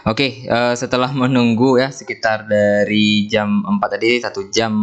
Oke, setelah menunggu ya sekitar dari jam 4 tadi 1 jam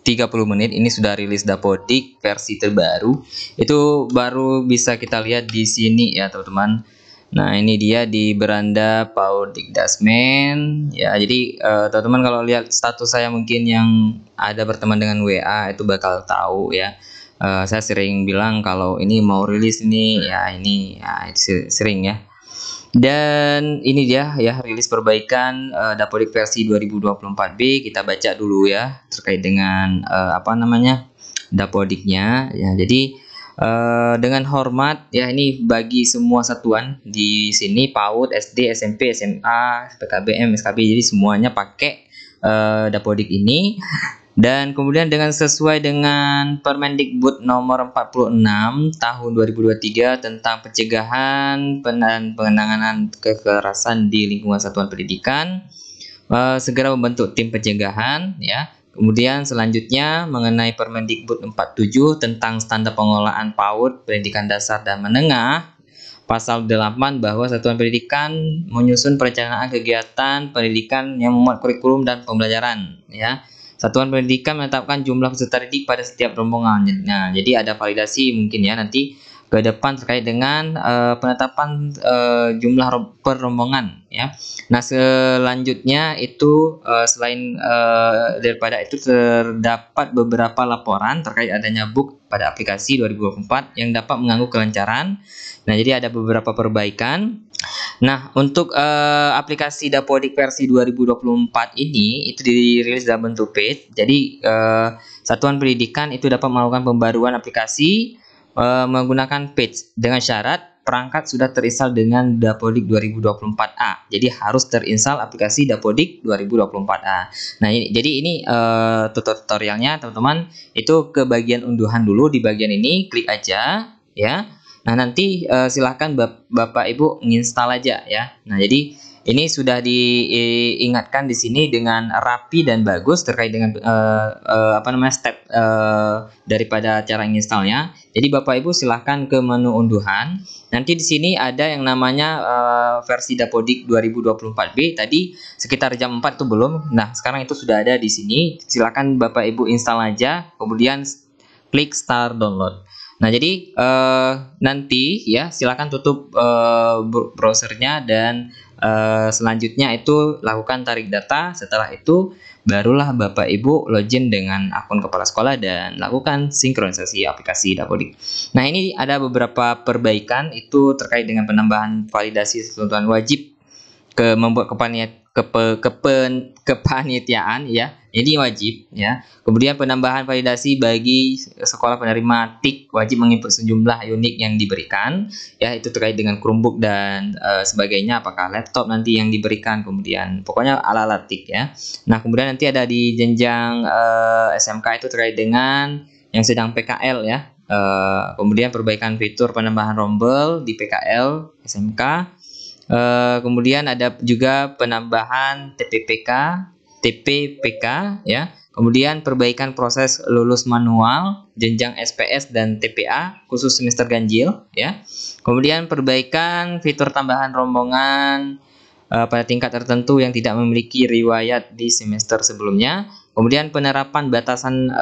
30 menit ini sudah rilis Dapodik versi terbaru. Itu baru bisa kita lihat di sini ya, teman-teman. Nah, ini dia di beranda PAUD Dikdasmen ya. Jadi teman-teman kalau lihat status saya mungkin yang ada berteman dengan WA itu bakal tahu ya. Saya sering bilang kalau ini mau rilis ini ya, ini ya, sering ya. Dan ini dia ya rilis perbaikan Dapodik versi 2024B. Kita baca dulu ya terkait dengan apa namanya Dapodiknya ya. Jadi dengan hormat ya, ini bagi semua satuan di sini PAUD, SD, SMP, SMA, PKBM, SKB. Jadi semuanya pakai Dapodik ini. Dan kemudian dengan sesuai dengan Permendikbud nomor 46 tahun 2023 tentang pencegahan dan penanganan kekerasan di lingkungan satuan pendidikan, segera membentuk tim pencegahan ya. Kemudian selanjutnya mengenai Permendikbud 47 tentang standar pengelolaan PAUD pendidikan dasar dan menengah, pasal 8 bahwa satuan pendidikan menyusun perencanaan kegiatan pendidikan yang memuat kurikulum dan pembelajaran ya. Satuan pendidikan menetapkan jumlah peserta didik pada setiap rombongan. Nah, jadi ada validasi mungkin ya nanti ke depan terkait dengan penetapan jumlah per rombongan ya. Nah, selanjutnya itu selain daripada itu terdapat beberapa laporan terkait adanya bug pada aplikasi 2024 yang dapat mengganggu kelancaran. Nah, jadi ada beberapa perbaikan. Nah, untuk aplikasi Dapodik versi 2024 ini itu dirilis dalam bentuk paid. Jadi satuan pendidikan itu dapat melakukan pembaruan aplikasi menggunakan paid dengan syarat perangkat sudah terinstall dengan Dapodik 2024A. Jadi harus terinstall aplikasi Dapodik 2024A. Nah, jadi ini tutorialnya, teman-teman. Itu ke bagian unduhan dulu. Di bagian ini klik aja ya. Nah, nanti silahkan Bapak Ibu nginstal aja ya. Nah, jadi ini sudah diingatkan di sini dengan rapi dan bagus terkait dengan apa namanya step daripada cara nginstalnya. Jadi Bapak Ibu silahkan ke menu unduhan. Nanti di sini ada yang namanya versi Dapodik 2024B. Tadi sekitar jam 4 itu belum. Nah, sekarang itu sudah ada di sini. Silahkan Bapak Ibu install aja. Kemudian klik start download. Nah, jadi nanti ya silakan tutup browsernya dan selanjutnya itu lakukan tarik data. Setelah itu barulah Bapak Ibu login dengan akun kepala sekolah dan lakukan sinkronisasi aplikasi Dapodik. Nah, ini ada beberapa perbaikan itu terkait dengan penambahan validasi ketentuan wajib membuat kepanitiaan ya, ini wajib ya. Kemudian penambahan validasi bagi sekolah penerima TIK wajib menginput sejumlah unik yang diberikan ya, itu terkait dengan Chromebook dan sebagainya, apakah laptop nanti yang diberikan, kemudian pokoknya ala-ala TIK ya. Nah, kemudian nanti ada di jenjang SMK itu terkait dengan yang sedang PKL ya. Kemudian perbaikan fitur penambahan rombel di PKL SMK. Kemudian ada juga penambahan TPPK ya. Kemudian perbaikan proses lulus manual jenjang SPS dan TPA khusus semester ganjil ya. Kemudian perbaikan fitur tambahan rombongan pada tingkat tertentu yang tidak memiliki riwayat di semester sebelumnya. Kemudian penerapan batasan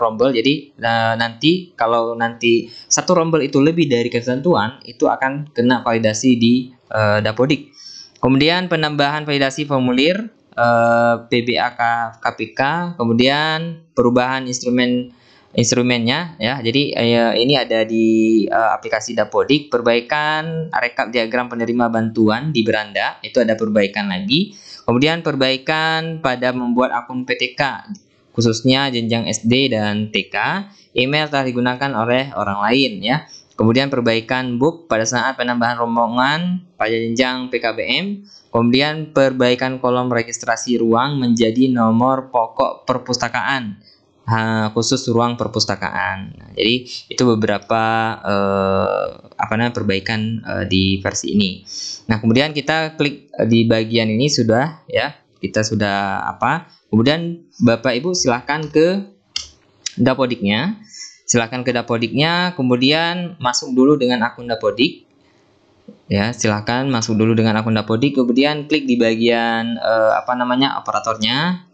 rombel. Jadi nanti kalau nanti satu rombel itu lebih dari ketentuan, itu akan kena validasi di Dapodik. Kemudian penambahan validasi formulir PBAK KPK, kemudian perubahan instrumennya ya. Jadi ini ada di aplikasi Dapodik, perbaikan rekap diagram penerima bantuan di beranda, itu ada perbaikan lagi. Kemudian perbaikan pada membuat akun PTK khususnya jenjang SD dan TK, email telah digunakan oleh orang lain ya. Kemudian perbaikan book pada saat penambahan rombongan pada jenjang PKBM. Kemudian perbaikan kolom registrasi ruang menjadi nomor pokok perpustakaan khusus ruang perpustakaan. Nah, jadi itu beberapa perbaikan di versi ini. Nah, kemudian kita klik di bagian ini sudah ya. Kita sudah Kemudian Bapak Ibu silahkan ke Dapodiknya. Silahkan ke Dapodiknya, kemudian masuk dulu dengan akun Dapodik. Ya, silahkan masuk dulu dengan akun Dapodik, kemudian klik di bagian operatornya.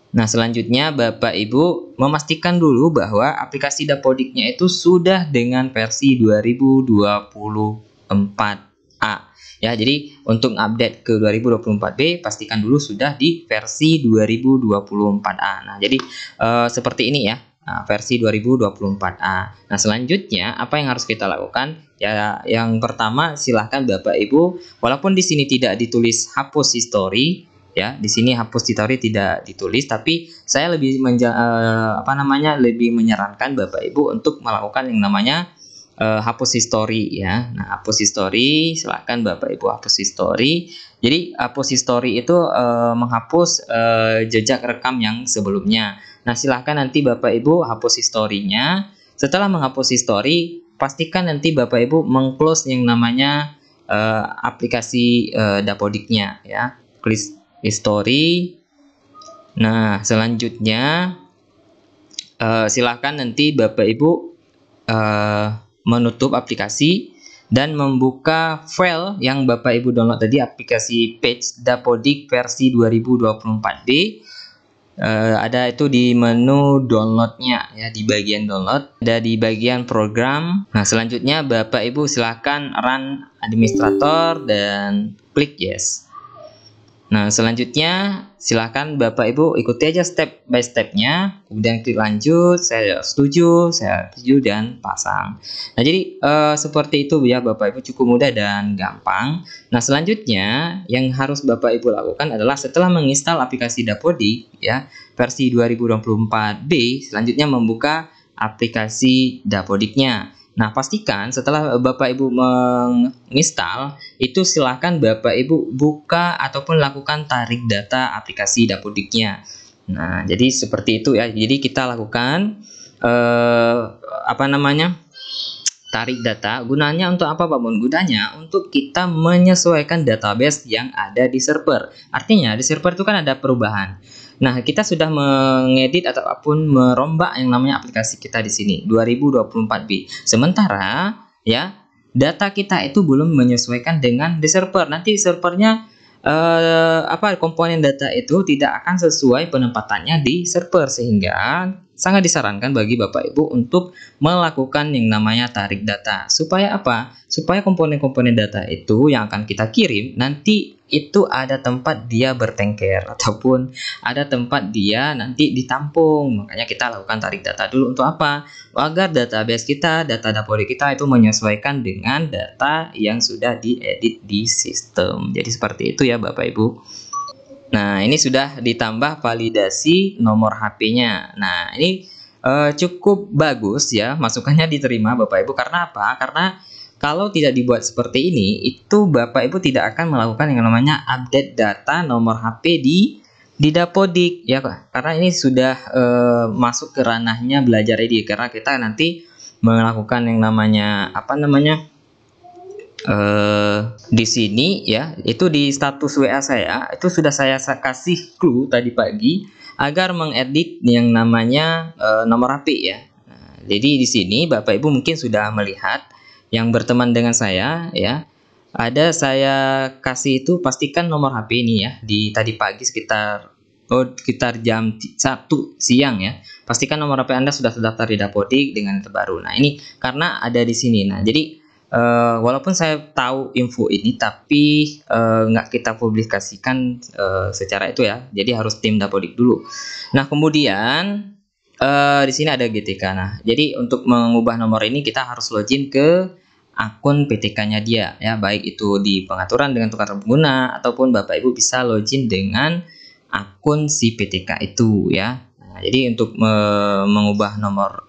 Nah, selanjutnya Bapak Ibu memastikan dulu bahwa aplikasi Dapodiknya itu sudah dengan versi 2024A. Ya, jadi untuk update ke 2024B pastikan dulu sudah di versi 2024A. Nah, jadi seperti ini ya. Nah, versi 2024A. Nah, selanjutnya apa yang harus kita lakukan? Ya, yang pertama silahkan Bapak Ibu, walaupun di sini tidak ditulis hapus history, ya, di sini hapus history tidak ditulis, tapi saya lebih lebih menyarankan Bapak Ibu untuk melakukan yang namanya hapus history ya. Nah, hapus history, silahkan Bapak Ibu hapus history. Jadi hapus history itu menghapus jejak rekam yang sebelumnya. Nah, silahkan nanti Bapak Ibu hapus historinya. Setelah menghapus history, pastikan nanti Bapak Ibu mengclose yang namanya aplikasi Dapodiknya ya. Klik history. Nah, selanjutnya silahkan nanti Bapak Ibu menutup aplikasi dan membuka file yang Bapak Ibu download tadi, aplikasi Page Dapodik versi 2024B. Ada itu di menu downloadnya ya, di bagian download, ada di bagian program. Nah, selanjutnya Bapak Ibu silahkan run administrator dan klik yes. Nah, selanjutnya silahkan Bapak Ibu ikuti aja step by stepnya, kemudian klik lanjut, saya setuju, dan pasang. Nah, jadi seperti itu ya Bapak Ibu, cukup mudah dan gampang. Nah, selanjutnya yang harus Bapak Ibu lakukan adalah setelah menginstal aplikasi Dapodik ya versi 2024B, selanjutnya membuka aplikasi Dapodiknya. Nah, pastikan setelah Bapak Ibu menginstal, itu silahkan Bapak Ibu buka ataupun lakukan tarik data aplikasi Dapodiknya. Nah, jadi seperti itu ya. Jadi kita lakukan tarik data. Gunanya untuk apa, Pak Bun? Gunanya untuk kita menyesuaikan database yang ada di server. Artinya di server itu kan ada perubahan. Nah, kita sudah mengedit ataupun merombak yang namanya aplikasi kita di sini 2024B. Sementara ya, data kita itu belum menyesuaikan dengan di server. Nanti servernya komponen data itu tidak akan sesuai penempatannya di server, sehingga sangat disarankan bagi Bapak Ibu untuk melakukan yang namanya tarik data. Supaya apa? Supaya komponen-komponen data itu yang akan kita kirim nanti itu ada tempat dia bertengker ataupun ada tempat dia nanti ditampung. Makanya kita lakukan tarik data dulu untuk apa? Agar database kita, data Dapodik kita itu menyesuaikan dengan data yang sudah diedit di sistem. Jadi seperti itu ya Bapak Ibu. Nah, ini sudah ditambah validasi nomor HP-nya. Nah, ini cukup bagus ya, masukannya diterima Bapak Ibu. Karena apa? Karena kalau tidak dibuat seperti ini, itu Bapak Ibu tidak akan melakukan yang namanya update data nomor HP di Dapodik ya, Pak. Karena ini sudah masuk ke ranahnya belajar ID, karena kita nanti melakukan yang namanya di sini ya, itu di status WA saya itu sudah saya kasih clue tadi pagi agar mengedit yang namanya nomor HP ya. Nah, jadi di sini Bapak Ibu mungkin sudah melihat yang berteman dengan saya ya, ada saya kasih itu pastikan nomor HP ini ya, di tadi pagi sekitar jam 1 siang ya. Pastikan nomor HP Anda sudah terdaftar di Dapodik dengan yang terbaru. Nah, ini karena ada di sini. Nah, jadi walaupun saya tahu info ini, tapi nggak kita publikasikan secara itu ya. Jadi harus tim Dapodik dulu. Nah, kemudian di sini ada GTK. Nah, jadi untuk mengubah nomor ini kita harus login ke akun PTK-nya dia ya, baik itu di pengaturan dengan tukar pengguna ataupun Bapak Ibu bisa login dengan akun si PTK itu ya. Nah, jadi untuk mengubah nomor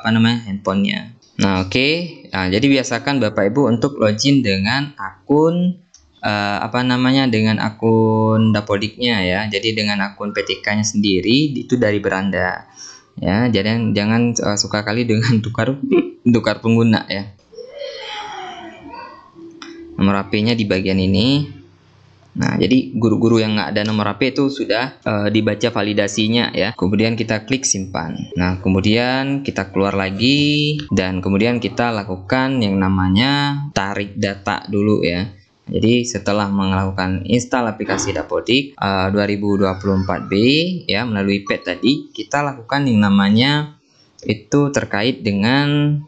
handphonenya. Nah, oke. Nah, jadi biasakan Bapak Ibu untuk login dengan akun dengan akun Dapodiknya ya. Jadi dengan akun PTK-nya sendiri itu dari beranda. Ya, jangan suka kali dengan tukar pengguna ya. Nomor HP-nya di bagian ini. Nah, jadi guru-guru yang nggak ada nomor HP itu sudah dibaca validasinya ya. Kemudian kita klik simpan. Nah, kemudian kita keluar lagi dan kemudian kita lakukan yang namanya tarik data dulu ya. Jadi setelah melakukan install aplikasi Dapodik 2024B ya melalui pad tadi, kita lakukan yang namanya itu terkait dengan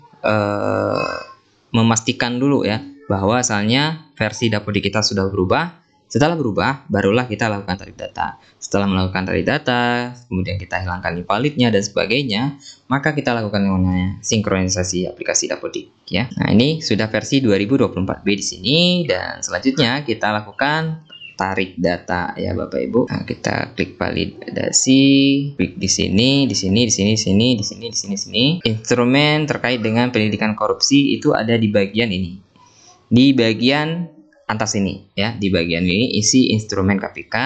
memastikan dulu ya bahwa asalnya versi Dapodik kita sudah berubah. Setelah berubah, barulah kita lakukan tarik data. Setelah melakukan tarik data, kemudian kita hilangkan invalidnya dan sebagainya, maka kita lakukan yang namanya sinkronisasi aplikasi Dapodik ya. Nah, ini sudah versi 2024B di sini dan selanjutnya kita lakukan tarik data ya Bapak Ibu. Nah, kita klik validasi, klik di sini, di sini, di sini, di sini, di sini, di sini, di sini. Instrumen terkait dengan pendidikan korupsi itu ada di bagian ini. Di bagian atas ini ya, di bagian ini isi instrumen KPK.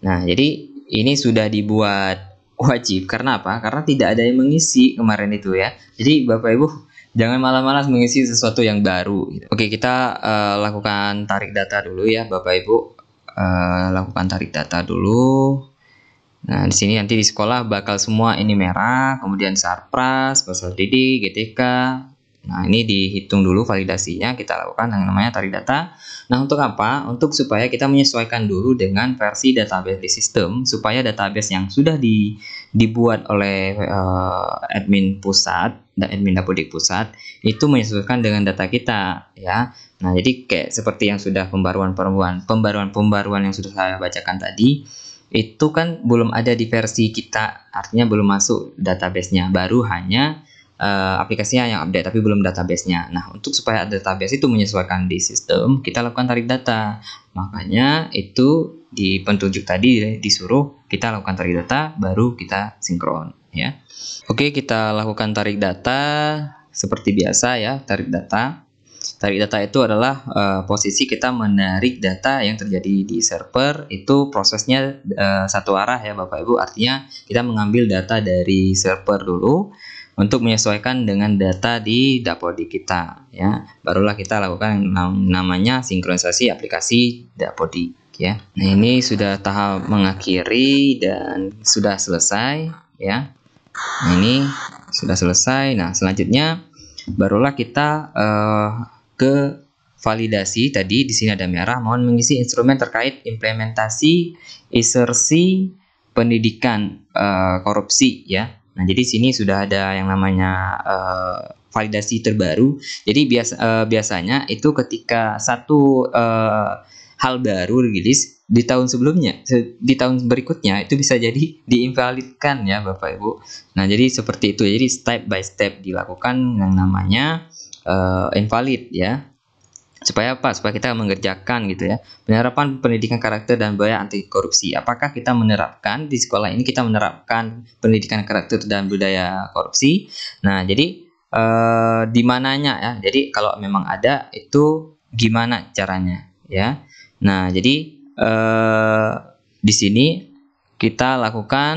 Nah, jadi ini sudah dibuat wajib karena apa? Karena tidak ada yang mengisi kemarin itu ya. Jadi Bapak Ibu jangan malas-malas mengisi sesuatu yang baru gitu. Oke, kita lakukan tarik data dulu ya Bapak Ibu. Lakukan tarik data dulu. Nah, di sini nanti di sekolah bakal semua ini merah, kemudian Sarpras, Peserta didik, GTK. Nah, ini dihitung dulu validasinya, kita lakukan yang namanya tarik data. Nah, untuk apa? Untuk supaya kita menyesuaikan dulu dengan versi database di sistem, supaya database yang sudah dibuat oleh admin pusat dan admin Dapodik pusat itu menyesuaikan dengan data kita ya. Nah, jadi kayak seperti yang sudah pembaruan yang sudah saya bacakan tadi, itu kan belum ada di versi kita, artinya belum masuk database-nya, baru hanya aplikasinya yang update tapi belum database-nya. Nah, untuk supaya database itu menyesuaikan di sistem, kita lakukan tarik data. Makanya itu di petunjuk tadi disuruh kita lakukan tarik data baru kita sinkron ya. Oke, kita lakukan tarik data seperti biasa ya, tarik data. Tarik data itu adalah posisi kita menarik data yang terjadi di server. Itu prosesnya satu arah ya Bapak Ibu, artinya kita mengambil data dari server dulu untuk menyesuaikan dengan data di Dapodik kita ya. Barulah kita lakukan yang namanya sinkronisasi aplikasi Dapodik ya. Nah, ini sudah tahap mengakhiri dan sudah selesai ya. Nah, ini sudah selesai. Nah, selanjutnya barulah kita ke validasi. Tadi di sini ada merah, mohon mengisi instrumen terkait implementasi insersi pendidikan korupsi ya. Nah, jadi sini sudah ada yang namanya validasi terbaru. Jadi biasanya itu ketika satu hal baru rilis di tahun sebelumnya, di tahun berikutnya itu bisa jadi diinvalidkan ya Bapak Ibu. Nah, jadi seperti itu. Jadi step by step dilakukan yang namanya invalid ya. Supaya apa? Supaya kita mengerjakan gitu ya. Penerapan pendidikan karakter dan budaya anti korupsi. Apakah kita menerapkan di sekolah ini, kita menerapkan pendidikan karakter dan budaya korupsi? Nah, jadi di mananya ya? Jadi kalau memang ada itu gimana caranya ya? Nah, jadi di sini kita lakukan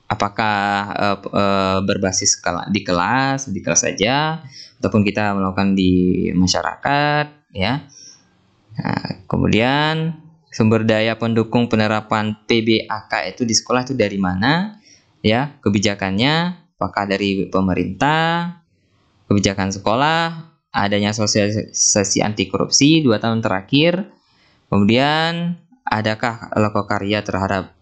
apakah berbasis di kelas saja ataupun kita melakukan di masyarakat ya. Nah, kemudian sumber daya pendukung penerapan PBAK itu di sekolah itu dari mana ya, kebijakannya apakah dari pemerintah, kebijakan sekolah, adanya sosialisasi anti korupsi 2 tahun terakhir, kemudian adakah lokokarya terhadap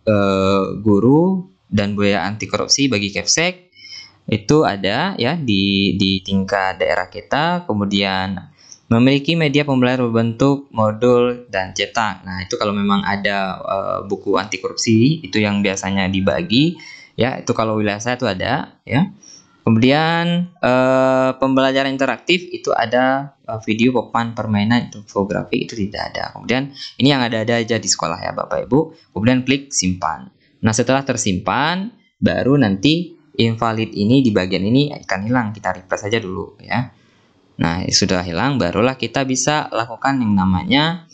guru dan budaya anti korupsi bagi Kepsek. Itu ada ya di tingkat daerah kita. Kemudian memiliki media pembelajaran berbentuk modul dan cetak. Nah, itu kalau memang ada buku anti korupsi itu yang biasanya dibagi ya, itu kalau wilayah saya itu ada ya. Kemudian pembelajaran interaktif itu ada video, papan, permainan, infografi itu tidak ada. Kemudian ini yang ada aja di sekolah ya Bapak Ibu. Kemudian klik simpan. Nah, setelah tersimpan baru nanti invalid ini di bagian ini akan hilang. Kita refresh saja dulu ya. Nah, sudah hilang barulah kita bisa lakukan yang namanya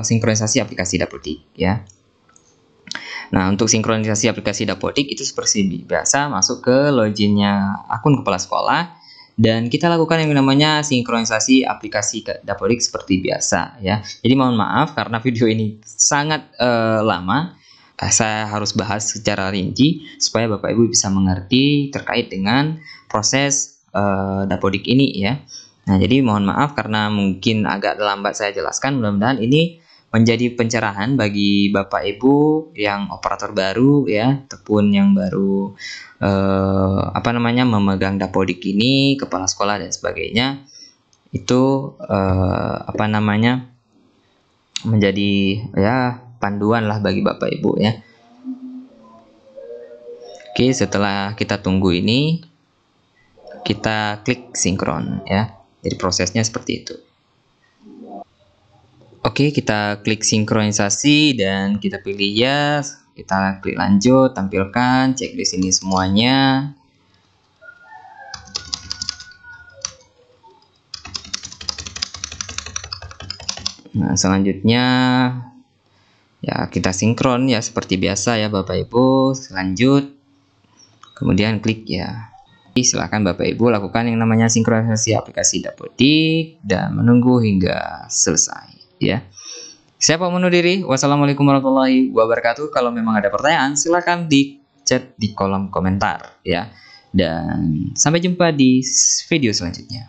sinkronisasi aplikasi Dapodik ya. Nah, untuk sinkronisasi aplikasi Dapodik itu seperti biasa, masuk ke loginnya akun kepala sekolah dan kita lakukan yang namanya sinkronisasi aplikasi Dapodik seperti biasa ya. Jadi mohon maaf karena video ini sangat lama, saya harus bahas secara rinci supaya Bapak Ibu bisa mengerti terkait dengan proses Dapodik ini ya. Nah, jadi mohon maaf karena mungkin agak lambat saya jelaskan. Mudah-mudahan ini menjadi pencerahan bagi Bapak Ibu yang operator baru ya, ataupun yang baru memegang Dapodik ini, kepala sekolah dan sebagainya. Itu menjadi ya panduan lah bagi Bapak Ibu ya. Oke, setelah kita tunggu ini, kita klik sinkron ya. Jadi prosesnya seperti itu. Oke, kita klik sinkronisasi dan kita pilih yes. Kita klik lanjut, tampilkan, cek di sini semuanya. Nah, selanjutnya ya kita sinkron ya seperti biasa ya Bapak Ibu. Lanjut. Kemudian klik ya. Silakan Bapak Ibu lakukan yang namanya sinkronisasi aplikasi Dapodik dan menunggu hingga selesai ya. Saya pamit undur diri. Wassalamualaikum warahmatullahi wabarakatuh. Kalau memang ada pertanyaan silakan di chat di kolom komentar ya. Dan sampai jumpa di video selanjutnya.